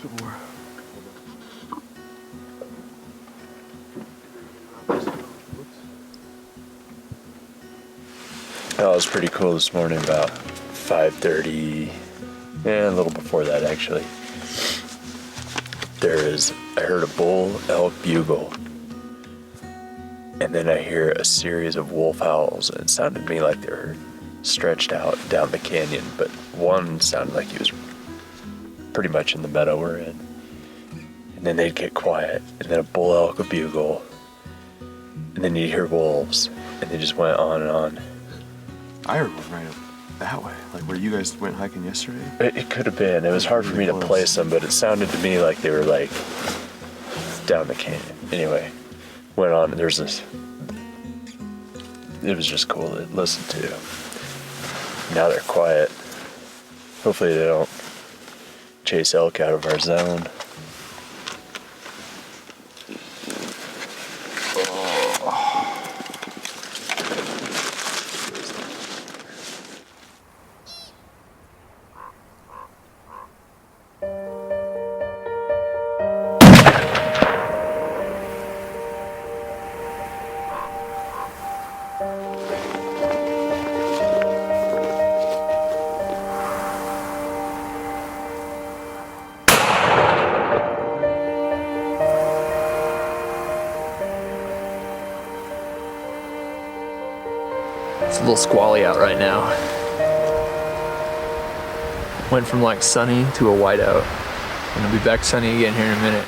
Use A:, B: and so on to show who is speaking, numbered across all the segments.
A: bit more.
B: Oh, it was pretty cool this morning about 5:30, and a little before that actually. I heard a bull elk bugle, and then I hear a series of wolf howls, and it sounded to me like they were stretched out down the canyon, but one sounded like he was pretty much in the meadow we're in. And then they'd get quiet, and then a bull elk would bugle, and then you'd hear wolves, and they just went on and on.
A: I heard one right up that way, like where you guys went hiking yesterday.
B: It could have been. It was hard for me to place them, but it sounded to me like they were like down the canyon. Anyway, went on, and there's this. It was just cool to listen to. Now they're quiet. Hopefully they don't chase elk out of our zone.
C: It's a little squally out right now. Went from like sunny to a whiteout. And it'll be back sunny again here in a minute.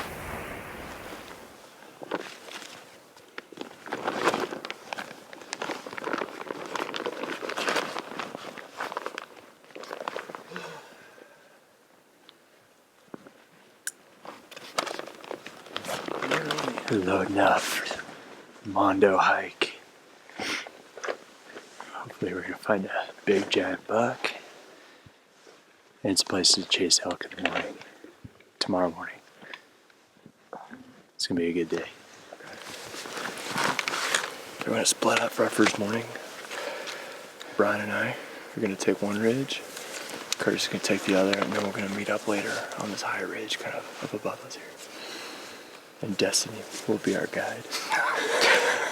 B: Loading up for the Mondo hike. Hopefully we're gonna find a big giant buck. And it's a place to chase elk in the morning. Tomorrow morning. It's gonna be a good day. We're gonna split up for our first morning. Brian and I are gonna take one ridge. Kurtis is gonna take the other, and then we're gonna meet up later on this higher ridge kind of up above us here. And Destiny will be our guide.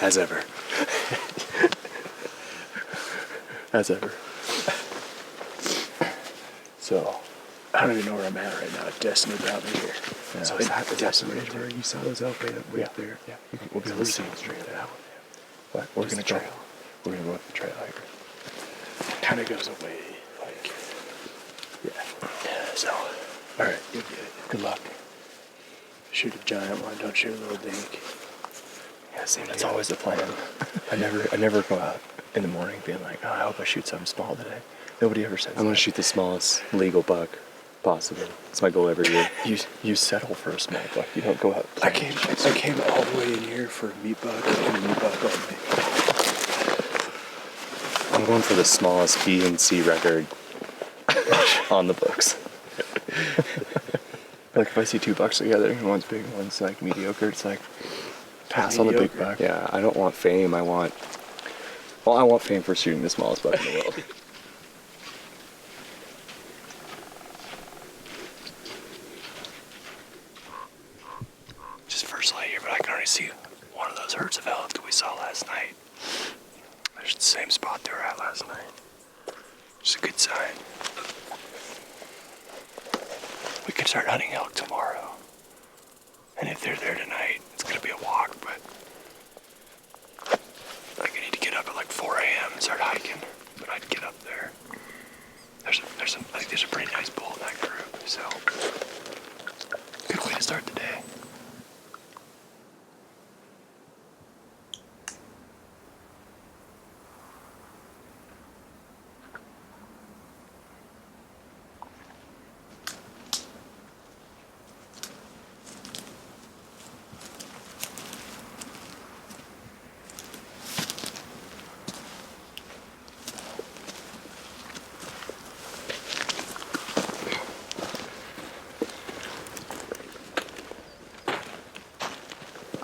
B: As ever. As ever. So, I don't even know where I'm at right now. Destiny brought me here.
A: Yeah.
B: So
A: is that the ridge where you saw those elk way up there?
B: Yeah.
A: We'll be able to see them straight out.
B: What? We're gonna go. We're gonna go up the trail here. Kind of goes away, like. Yeah. So, all right. You'll get it. Good luck. Shoot a giant one. Don't shoot a little dink.
A: Yeah, same.
B: That's always the plan. I never go out in the morning being like, oh, I hope I shoot something small today. Nobody ever says that.
A: I'm gonna shoot the smallest legal buck possible. It's my goal every year.
B: You settle for a small buck. You don't go out. I came all the way in here for a meat buck and a meat buck only.
A: I'm going for the smallest B and C record on the books.
B: Like if I see two bucks together and one's big and one's like mediocre, it's like pass on the big buck.
A: Yeah, I don't want fame. I want fame for shooting the smallest buck in the world.
B: Just first light here, but I can already see one of those herds of elk that we saw last night. There's the same spot they were at last night. It's a good sign. We could start hunting elk tomorrow. And if they're there tonight, it's gonna be a walk, but like I need to get up at like 4 a.m. and start hiking. But I'd get up there. I think there's a pretty nice bull in that group, so good way to start the day.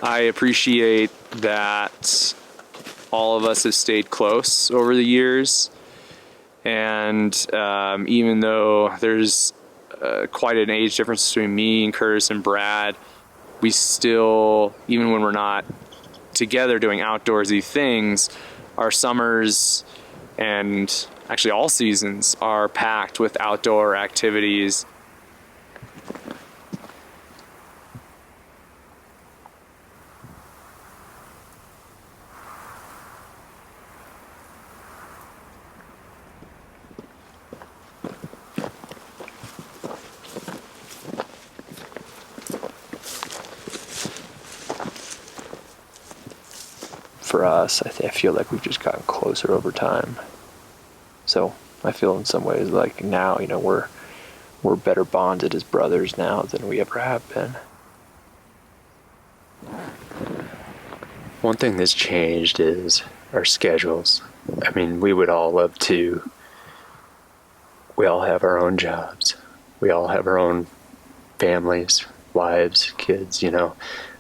C: I appreciate that all of us have stayed close over the years, and even though there's
D: quite an age difference between me and Kurtis and Brad. We still, even when we're not together doing outdoorsy things, our summers and actually all seasons are packed with outdoor activities.
C: For us, I feel like we've just gotten closer over time. So I feel in some ways like now, we're better bonded as brothers now than we ever have been.
B: One thing that's changed is our schedules. I mean, we would all love to. We all have our own jobs. We all have our own families, wives, kids,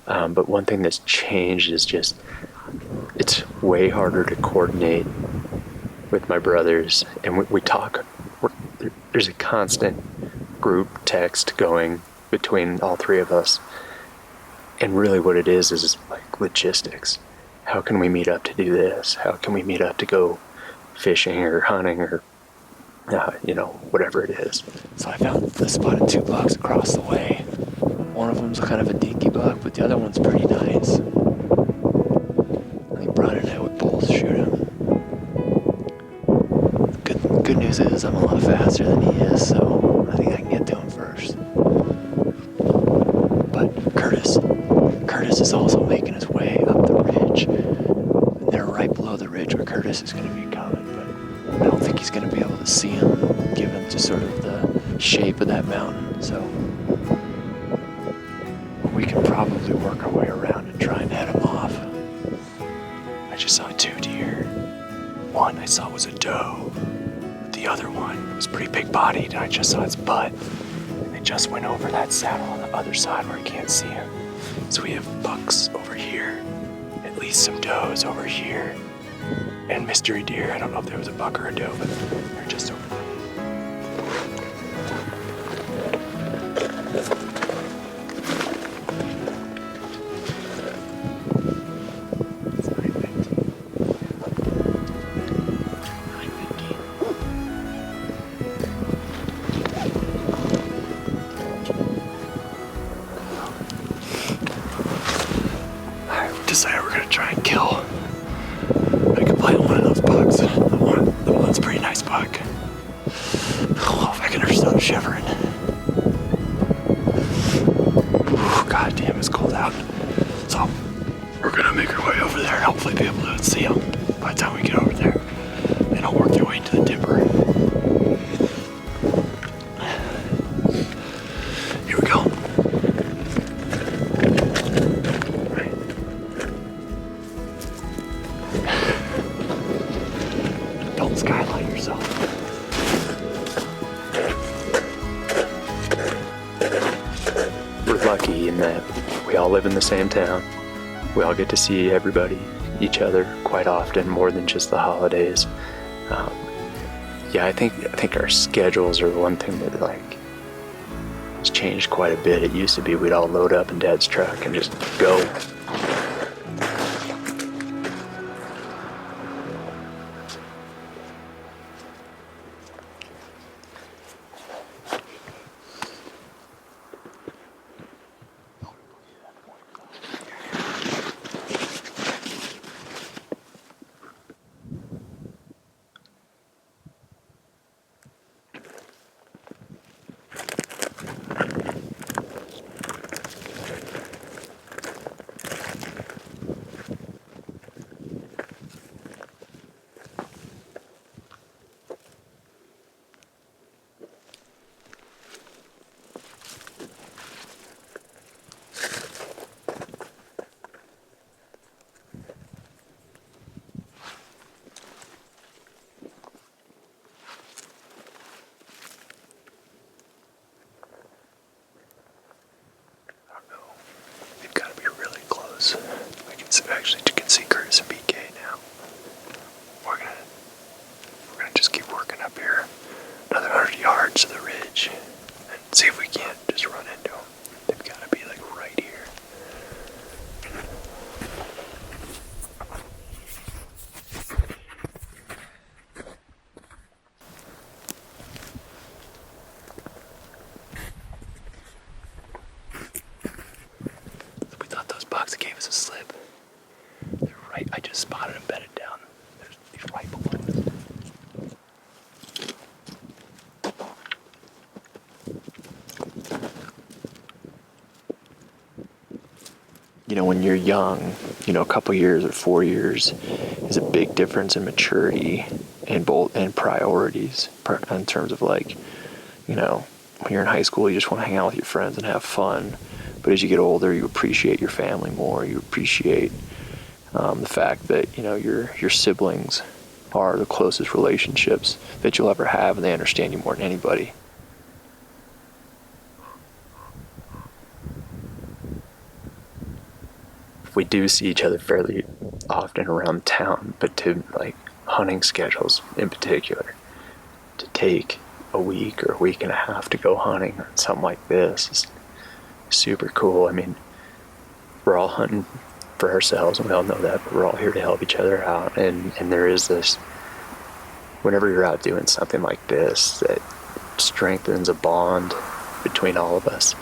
B: But one thing that's changed is just it's way harder to coordinate with my brothers. And we talk. There's a constant group text going between all three of us. And really what it is like logistics. How can we meet up to do this? How can we meet up to go fishing or hunting or, whatever it is?
C: So I found a spot at 2 bucks across the way. One of them's kind of a dinky buck, but the other one's pretty nice. I think Brian and I would both shoot him. Good news is I'm a lot faster than he is, so I think I can get to him first. But Kurtis is also making his way up the ridge. And they're right below the ridge where Kurtis is going to be coming, but I don't think he's going to be able to see him given just sort of the shape of that mountain. So we can probably work our way around and try and head him off. I just saw 2 deer. One I saw was a doe. The other one was pretty big-bodied, and I just saw its butt. And they just went over that saddle on the other side where I can't see him. So we have bucks over here, at least some does over here, and mystery deer. I don't know if there was a buck or a doe, but they're just over there. Decided we're gonna try and kill. I could play one of those bucks. The one's a pretty nice buck. Oh, if I can stop shivering. Ooh, God damn, it's cold out. So we're gonna make our way over there and hopefully be able to see them by the time we get over there. And I'll work their way into the dipper. Here we go. Don't skylight yourself.
B: We're lucky in that we all live in the same town. We all get to see everybody, each other, quite often, more than just the holidays. I think our schedules are the one thing that has changed quite a bit. It used to be we'd all load up in Dad's truck and just go. if we can't just run into them, they've got to be like right here. We thought those bucks gave us a slip. They're right. I just spotted them bedded down. They're right below us. You know, when you're young, you know, a couple years or 4 years is a big difference in maturity and priorities in terms of, like, you know, when you're in high school, you just want to hang out with your friends and have fun. But as you get older, you appreciate your family more. You appreciate the fact that, you know, your siblings are the closest relationships that you'll ever have, and they understand you more than anybody. We do see each other fairly often around town, but to, like, hunting schedules in particular, to take a week or a week and a half to go hunting or something like this is super cool. I mean, we're all hunting for ourselves, and we all know that, but we're all here to help each other out, and there is this, whenever you're out doing something like this, that strengthens a bond between all of us.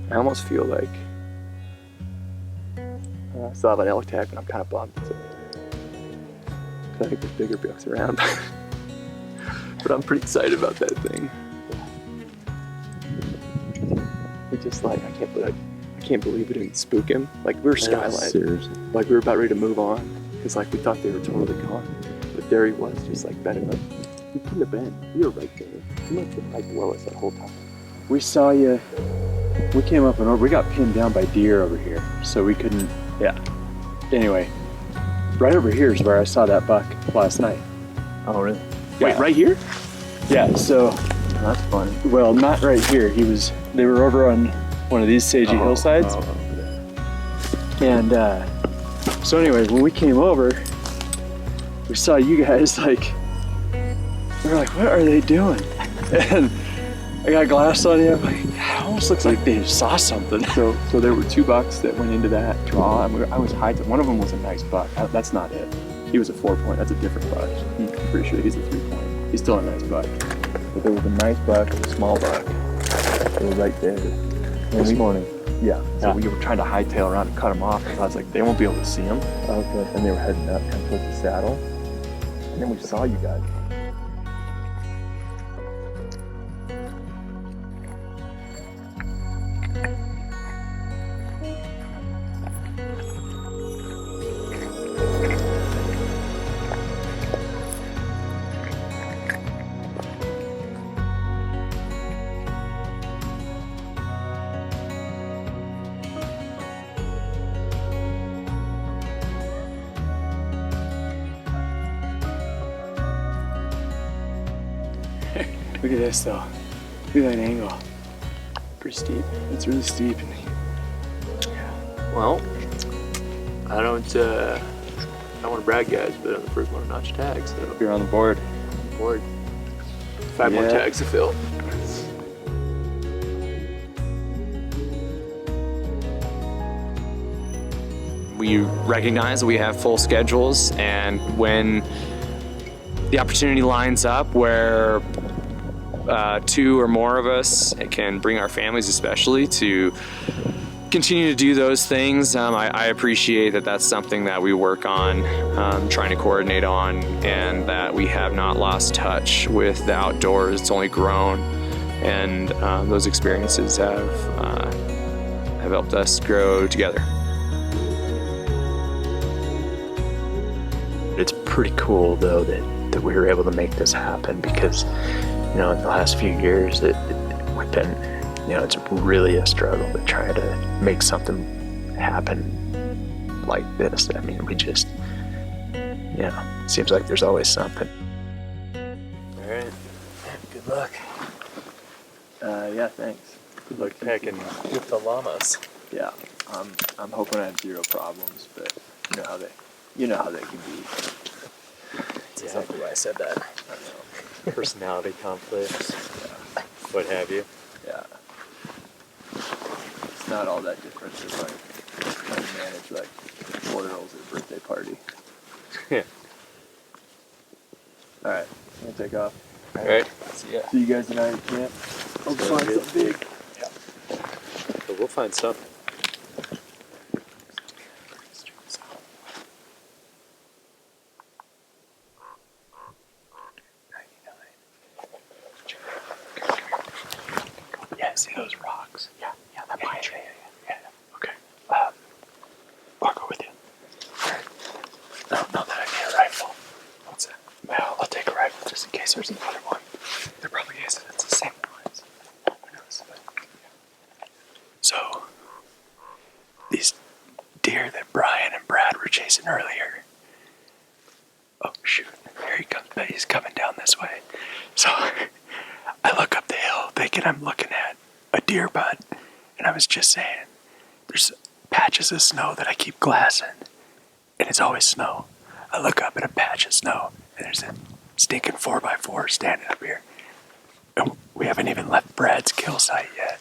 B: I almost feel like I still have an elk tag, but I'm kind of bummed. I think there's bigger bucks around, but I'm pretty excited about that thing. It just, like, I can't believe we didn't spook him. Like, we were skylight, seriously. Like, we were about ready to move on because, like, we thought they were totally gone, but there he was, just like bedding up. He couldn't have been. You were right there. You must have been right below us that whole time.
C: We saw you. We came up and over. We got pinned down by deer over here, so we couldn't. Yeah. Anyway, right over here is where I saw that buck last night.
B: Oh, really?
C: Wait,
B: Yeah.
C: right here? Yeah. So,
B: Oh, that's funny.
C: well, not right here. They were over on one of these sagey hillsides. And so anyway, when we came over, we saw you guys, like, we were like, what are they doing? And I got glass on you. I'm like, it almost looks like they saw something.
A: So there were two bucks that went into that draw. I was high. One of them was a nice buck. That's not it. He was a 4-point. That's a different buck. I'm pretty sure he's a 3-point. He's still a nice buck. But there was a nice buck and a small buck. They were right there. This morning. Yeah. So we were trying to hightail around and cut them off. And I was like, they won't be able to see them. Okay. And they were heading up kind of towards the saddle. And then we saw you guys. Look at this though. Look at that angle. Pretty steep. It's really steep.
C: Well, I don't want to brag, guys, but I'm the first one to notch tags. So
A: You're on the board.
C: board. 5 more
A: Yeah.
C: tags to fill.
D: We recognize that we have full schedules, and when the opportunity lines up where 2 or more of us can bring our families especially to continue to do those things, I appreciate that that's something that we work on, trying to coordinate on, and that we have not lost touch with the outdoors. It's only grown, and those experiences have helped us grow together.
B: It's pretty cool though that we were able to make this happen, because in the last few years we've been, it's really a struggle to try to make something happen like this. I mean, we just, it seems like there's always something.
C: All right. Good luck.
A: Yeah, thanks.
C: Good luck packing with the llamas.
A: Yeah, I'm hoping I have 0 problems, but you know how they can be.
C: That's exactly why I said that.
A: I don't know.
C: Personality conflicts, what have you.
A: Yeah. It's not all that different than like trying to manage like 4-year-olds at a birthday party.
C: Yeah.
A: All right, I'm gonna take off.
C: All right. See ya.
A: See you guys tonight at camp. Hope to
C: Sounds
A: find
C: good.
A: something big.
C: But we'll find something.
B: Yeah, see those rocks? Yeah, that pine tree. Yeah.
C: Okay.
B: I'll go with you. No, not that I need a rifle.
C: What's that?
B: Well, I'll take a rifle just in case there's another one.
C: There probably is. It's the same ones. Who knows? But,
B: So, these deer that Brian and Brad were chasing earlier. Oh, shoot. Here he comes. He's coming down this way. So, I look up the hill thinking I'm looking at a deer butt. And I was just saying, there's patches of snow that I keep glassing. And it's always snow. I look up at a patch of snow, and there's a stinking 4x4 standing up here. And we haven't even left Brad's kill site yet.